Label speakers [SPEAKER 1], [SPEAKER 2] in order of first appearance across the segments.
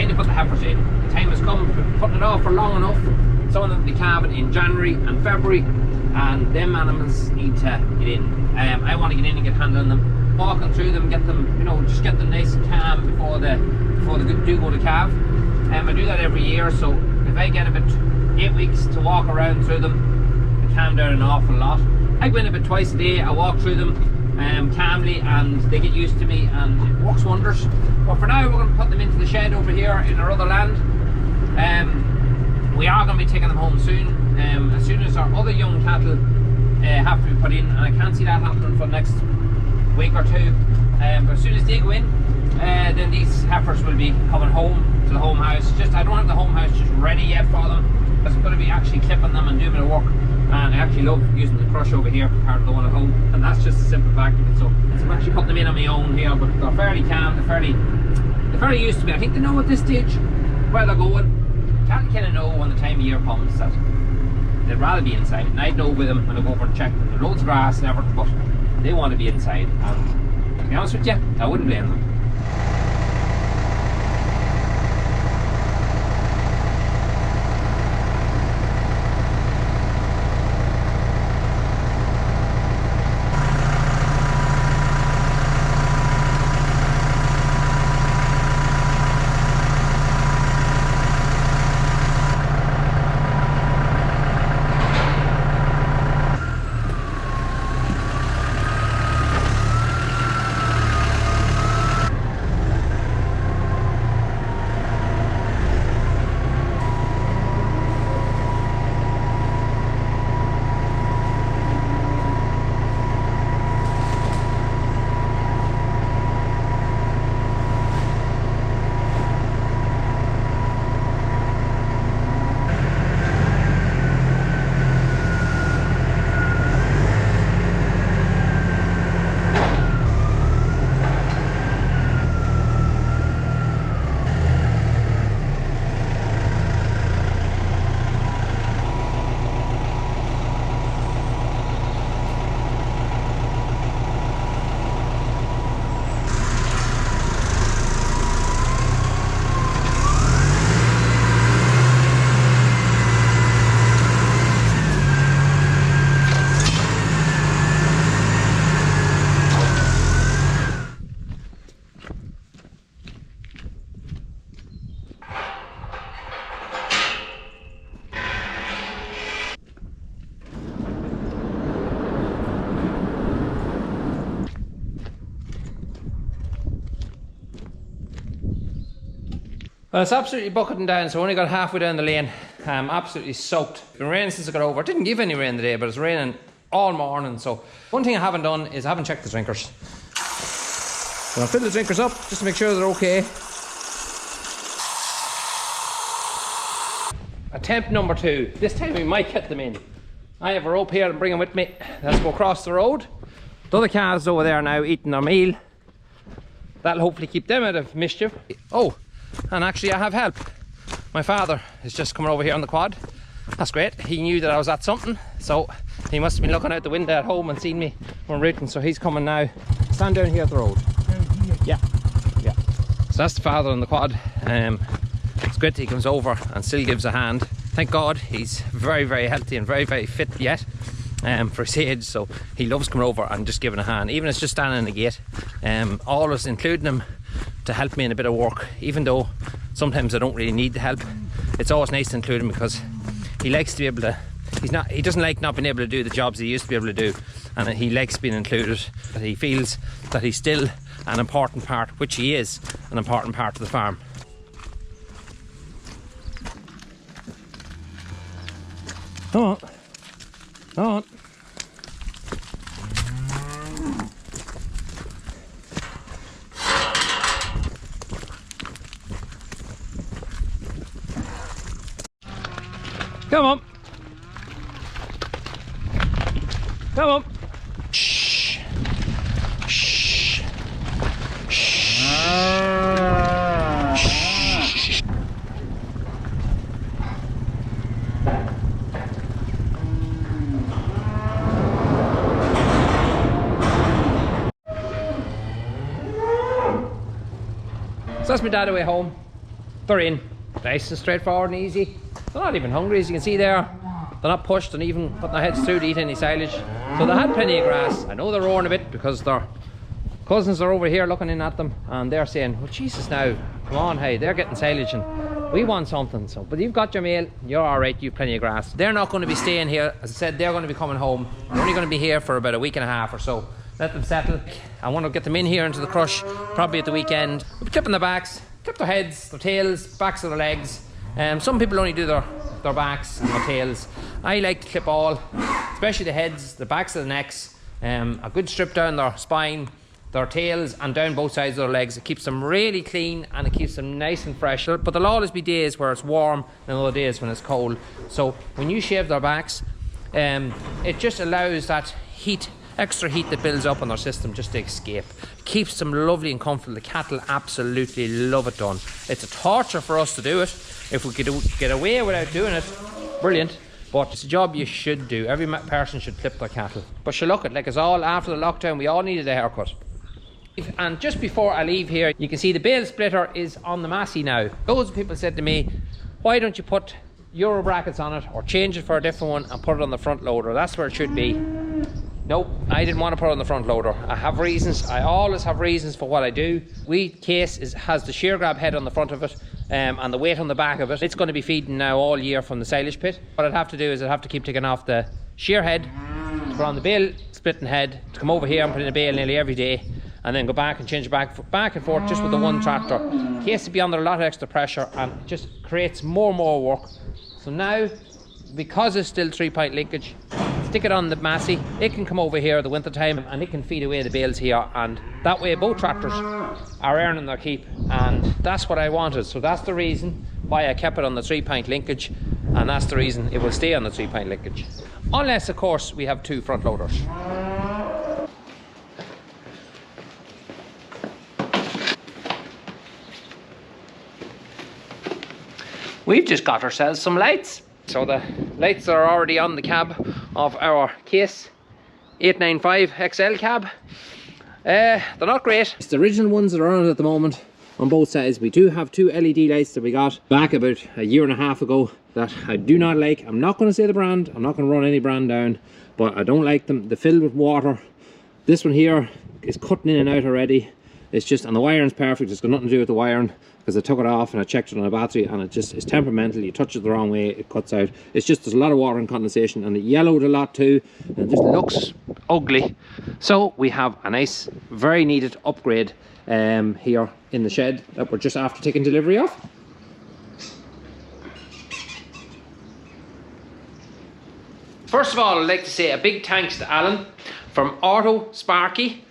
[SPEAKER 1] to put the heifers in. The time has come, putting it off for long enough. Some of them will be calving in January and February, and them animals need to get in. I want to get in and get handling them, walking through them, get them, you know, just get them nice and calm before they do go to calve. I do that every year, so if I get about 8 weeks to walk around through them, they calm down an awful lot. I go in about twice a day, I walk through them calmly, and they get used to me, and it works wonders. But for now, we're going to put them into the shed over here in our other land. We are going to be taking them home soon, as soon as our other young cattle have to be put in, and I can't see that happening for the next week or two. But as soon as they go in, then these heifers will be coming home to the home house. Just I don't have the home house just ready yet for them, because I'm going to be actually clipping them and doing a bit of work. And I actually love using the crush over here compared to the one at home, and that's just a simple fact of it. So I'm actually putting them in on my own here, but they're fairly calm, they're fairly used to me. I think they know at this stage where they're going. Can't kind of know when the time of year comes that they'd rather be inside. And I'd know with them when I go over and check them. There's loads of grass and everything, but they want to be inside. And to be honest with you, I wouldn't blame them. Well, it's absolutely bucketing down, so I only got halfway down the lane. I'm absolutely soaked. It's been raining since I got over. It didn't give any rain today, but it's raining all morning. So one thing I haven't done is I haven't checked the drinkers. So I'll fill the drinkers up just to make sure they're okay. Attempt number 2. This time we might get them in. I have a rope here and bring them with me. Let's go across the road. The other calves over there now eating their meal. That'll hopefully keep them out of mischief. Oh, and actually I have help. My father is just coming over here on the quad. That's great. He knew that I was at something, so he must have been looking out the window at home and seen me when rooting, so he's coming now. Stand down here at the road. Yeah. So that's the father on the quad. It's great that he comes over and still gives a hand. Thank God he's very, very healthy and very, very fit yet for his age, so he loves coming over and just giving a hand, even if it's just standing in the gate. Always including him to help me in a bit of work, even though sometimes I don't really need the help. It's always nice to include him because he likes to be able to, he doesn't like not being able to do the jobs he used to be able to do, and he likes being included. He feels that he's still an important part, which he is, an important part of the farm. Come on. Come on. Come on. Come on. Shh. Shh. Shh. Shh. So that's my dad away home. they're in. Nice and straightforward and easy. They're not even hungry, as you can see there. They're not pushed and even putting their heads through to eat any silage. So they had plenty of grass. I know they're roaring a bit because their cousins are over here looking in at them and they're saying, oh Jesus now, come on, hey, they're getting silage and we want something. So, but you've got your meal, you're alright, you've plenty of grass. They're not going to be staying here. As I said, they're going to be coming home. They're only going to be here for about a week and a half or so. Let them settle. I want to get them in here into the crush, probably at the weekend. We'll be clipping their backs, clip their heads, their tails, backs of their legs. Some people only do their backs and their tails. I like to clip all, especially the heads, the backs of the necks, a good strip down their spine, their tails and down both sides of their legs. It keeps them really clean and it keeps them nice and fresh. But there'll always be days where it's warm and other days when it's cold. So when you shave their backs, it just allows that heat, extra heat that builds up on their system just to escape. It keeps them lovely and comfortable. The cattle absolutely love it done. It's a torture for us to do it. If we could get away without doing it, brilliant. But it's a job you should do. Every person should clip their cattle. But sure, look, like it's all after the lockdown, we all needed a haircut. And just before I leave here, you can see the bale splitter is on the Massey now. Loads of people said to me, why don't you put Euro brackets on it or change it for a different one and put it on the front loader? That's where it should be. Nope, I didn't want to put it on the front loader. I have reasons. I always have reasons for what I do. Wheat case has the shear grab head on the front of it and the weight on the back of it. It's going to be feeding now all year from the silage pit. What I'd have to do is I'd have to keep taking off the shear head to put on the bale splitting head, to come over here and put in a bale nearly every day, and then go back and change it back and forth just with the one tractor. In case to be under a lot of extra pressure and it just creates more and more work. So now, because it's still 3-pint linkage, stick it on the Massey, it can come over here the winter time and it can feed away the bales here, and that way both tractors are earning their keep, and that's what I wanted. So that's the reason why I kept it on the 3-pint linkage, and that's the reason it will stay on the 3-pint linkage. Unless of course we have 2 front loaders. We've just got ourselves some lights. So the lights are already on the cab of our Case 895 XL cab. They're not great. It's the original ones that are on it at the moment on both sides. We do have 2 LED lights that we got back about a year and a half ago that I do not like. I'm not going to say the brand. I'm not going to run any brand down, but I don't like them. They're filled with water. This one here is cutting in and out already. It's just, and the wiring's perfect. It's got nothing to do with the wiring, because I took it off and I checked it on a battery, and it just is temperamental. You touch it the wrong way, it cuts out. It's just, there's a lot of water and condensation, and it yellowed a lot too, and it just looks ugly. So we have a nice, very needed upgrade here in the shed that we're just after taking delivery of. First of all, I'd like to say a big thanks to Alan from Auto Sparky.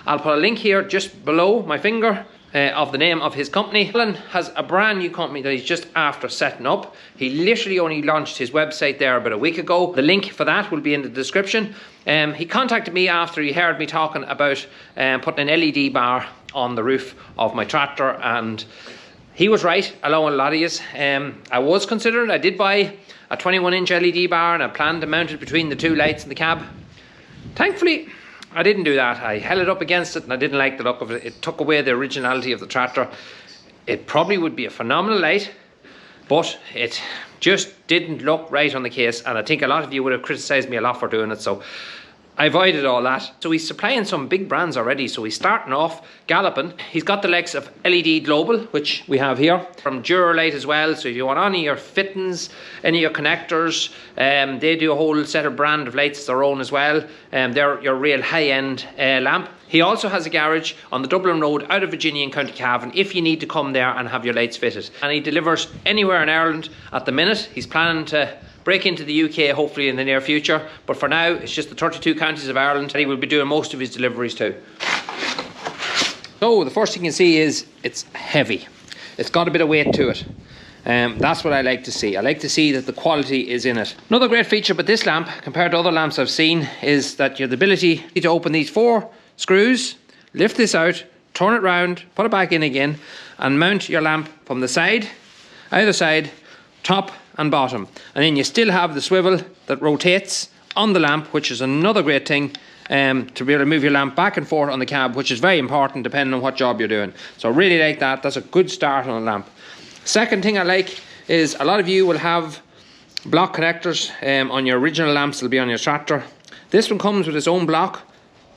[SPEAKER 1] I'll put a link here just below my finger of the name of his company. Alan has a brand new company that he's just after setting up. He literally only launched his website there about a week ago. The link for that will be in the description. He contacted me after he heard me talking about putting an LED bar on the roof of my tractor, and he was right, along with a lot of yous. I was considering, I did buy a 21-inch LED bar and I planned to mount it between the 2 lights in the cab. Thankfully, I didn't do that. I held it up against it and I didn't like the look of it. It took away the originality of the tractor. It probably would be a phenomenal light, but it just didn't look right on the Case, and I think a lot of you would have criticised me a lot for doing it, so I avoided all that. So he's supplying some big brands already, so he's starting off galloping. He's got the likes of LED Global, which we have here, from Duralight as well. So if you want any of your fittings, any of your connectors, they do a whole set of brand of lights their own as well. They're your real high-end lamp. He also has a garage on the Dublin Road out of Virginia in County Cavan if you need to come there and have your lights fitted. And he delivers anywhere in Ireland at the minute. He's planning to break into the UK hopefully in the near future, but for now it's just the 32 counties of Ireland that he will be doing most of his deliveries to. So the first thing you see is it's heavy. It's got a bit of weight to it. That's what I like to see. I like to see that the quality is in it. Another great feature about this lamp compared to other lamps I've seen is that you have the ability to open these 4 screws, lift this out, turn it round, put it back in again, and mount your lamp from the side, either side, top and bottom. And then you still have the swivel that rotates on the lamp, which is another great thing to be able to move your lamp back and forth on the cab, which is very important depending on what job you're doing. So I really like that. That's a good start on a lamp. Second thing I like is a lot of you will have block connectors on your original lamps that'll be on your tractor. This one comes with its own block.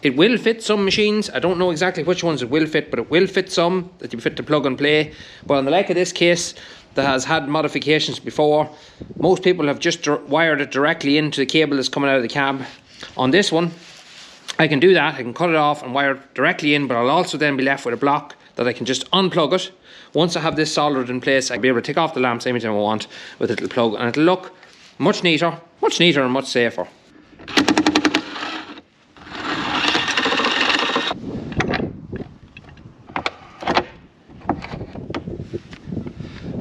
[SPEAKER 1] It will fit some machines. I don't know exactly which ones it will fit, but it will fit some that you fit to plug and play. But on the like of this case that has had modifications before, most people have just wired it directly into the cable that's coming out of the cab. On this one, I can do that. I can cut it off and wire it directly in, but I'll also then be left with a block that I can just unplug it. Once I have this soldered in place, I'll be able to take off the lamps anytime I want with a little plug, and it'll look much neater and much safer.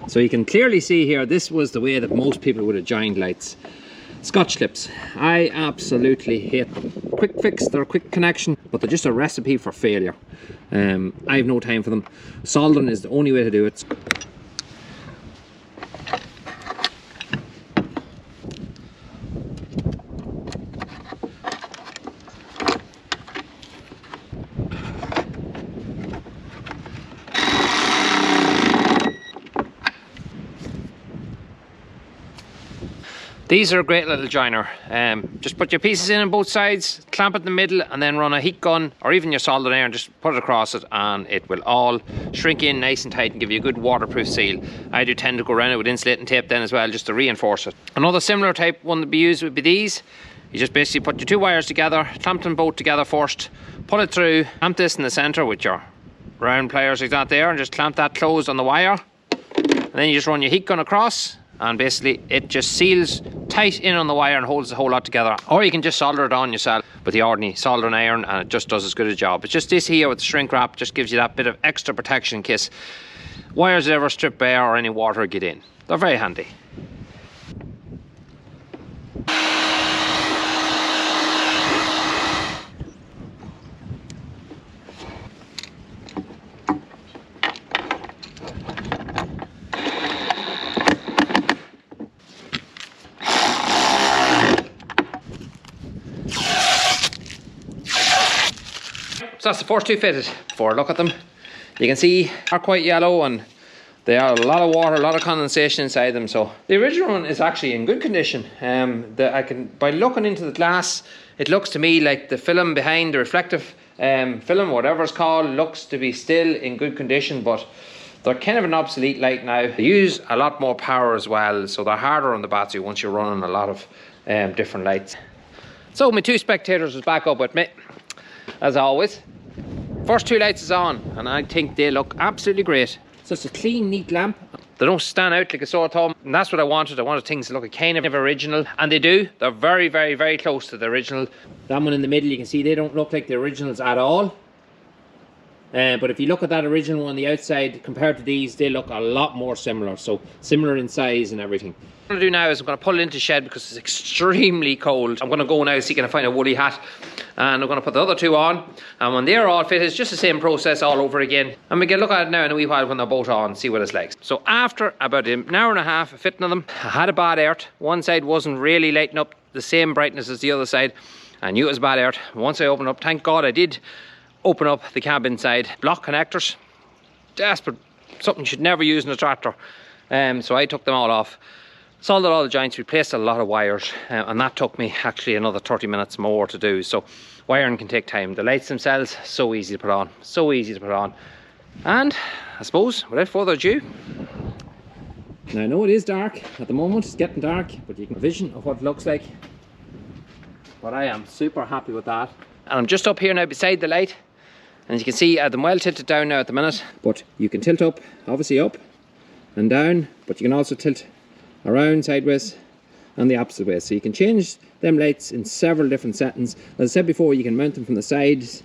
[SPEAKER 1] So you can clearly see here, this was the way that most people would have joined lights. Scotch clips, I absolutely hate them. Quick fix, they're a quick connection, but they're just a recipe for failure. I have no time for them. Soldering is the only way to do it. These are a great little joiner. Just put your pieces in on both sides, clamp it in the middle, and then run a heat gun or even your soldering iron, just put it across it, and it will all shrink in nice and tight and give you a good waterproof seal. I do tend to go around it with insulating tape then as well, just to reinforce it. Another similar type one to be used would be these. You just basically put your two wires together, clamp them both together first, pull it through, clamp this in the centre with your round pliers like that there, and just clamp that closed on the wire. And then you just run your heat gun across, and basically it just seals tight in on the wire and holds the whole lot together. Or you can just solder it on yourself with the ordinary soldering iron, and it just does as good a job. It's just this here with the shrink wrap just gives you that bit of extra protection in case wires ever strip bare or any water get in. They're very handy. So that's the first two fitted. For a look at them, you can see they're quite yellow and they are a lot of water, a lot of condensation inside them. So the original one is actually in good condition. By looking into the glass, it looks to me like the film behind, the reflective film, whatever it's called, looks to be still in good condition, but they're kind of an obsolete light now. They use a lot more power as well, so they're harder on the battery once you're running a lot of different lights. So my two spectators is back up with me, as always. First two lights is on, and I think they look absolutely great. So it's a clean, neat lamp. They don't stand out like a sore thumb, and that's what I wanted. I wanted things to look kind of original, and they do. They're very, very, very close to the original. That one in the middle, you can see they don't look like the originals at all. But if you look at that original one on the outside compared to these, they look a lot more similar. So similar in size and everything. What I'm going to do now is I'm going to pull it into the shed because it's extremely cold. I'm going to go now see can I find a woolly hat, and I'm going to put the other two on, and when they're all fitted, it's just the same process all over again, and we can look at it now in a wee while when they're both on, see what it's like. So after about an hour and a half of fitting them, I had a bad earth. One side wasn't really lighting up the same brightness as the other side. I knew it was bad earth. Once I opened up, thank God I did open up the cab inside. Block connectors, desperate, something you should never use in a tractor. So I took them all off, soldered all the joints, replaced a lot of wires, and that took me actually another 30 minutes more to do. So wiring can take time. The lights themselves, so easy to put on, so easy to put on. And I suppose without further ado, now I know it is dark at the moment, it's getting dark, but you can have a vision of what it looks like. But I am super happy with that. And I'm just up here now beside the light, and as you can see, I have them well tilted down now at the minute. But you can tilt up, obviously up and down, but you can also tilt around sideways and the opposite way. So you can change them lights in several different settings. As I said before, you can mount them from the sides,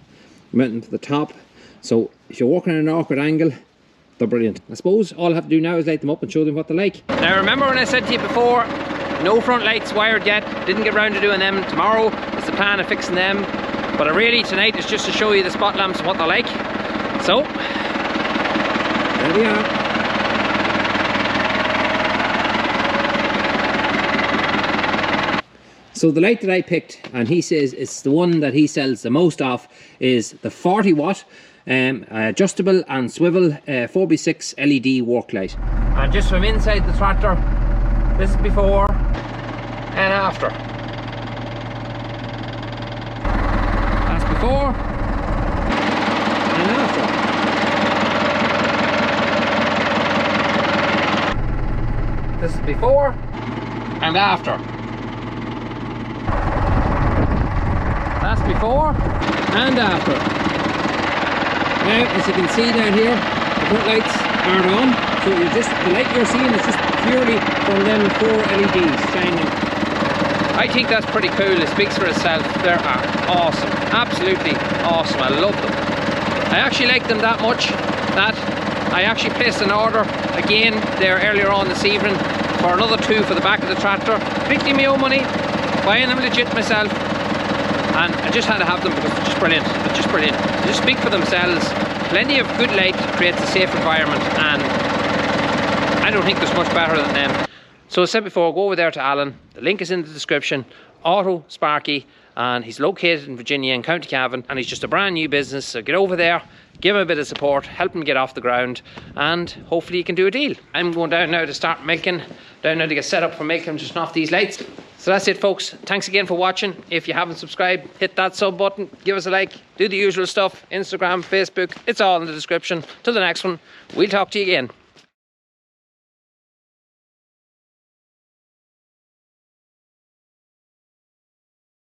[SPEAKER 1] mount them to the top. So if you're walking at an awkward angle, they're brilliant. I suppose all I have to do now is light them up and show them what they're like. Now remember when I said to you before, no front lights wired yet, didn't get round to doing them. Tomorrow is the plan of fixing them. But really tonight is just to show you the spot lamps and what they're like. So, there we are. So the light that I picked, and he says it's the one that he sells the most of, is the 40 watt adjustable and swivel 4x6 LED work light. And just from inside the tractor, this is before and after. That's before and after. This is before and after. That's before and after. Now, as you can see down here, the front lights aren't on, so the light you're seeing is just purely from them 4 LEDs shining. I think that's pretty cool. It speaks for itself. They are awesome, absolutely awesome. I love them. I actually like them that much that I actually placed an order again there earlier on this evening for another 2 for the back of the tractor. Completely my own money, buying them legit myself. And I just had to have them because they're just brilliant. They're just brilliant. They just speak for themselves. Plenty of good light creates a safe environment, and I don't think there's much better than them. So as I said before, go over there to Alan. The link is in the description. Auto Sparky, and he's located in Virginia in County Cavan, and he's just a brand new business. So get over there, give him a bit of support, help him get off the ground, and hopefully you can do a deal. I'm going down now to start milking, down now to get set up for milking, just off these lights. So that's it, folks. Thanks again for watching. If you haven't subscribed, hit that sub button, give us a like, do the usual stuff, Instagram, Facebook, it's all in the description. Till the next one, we'll talk to you again.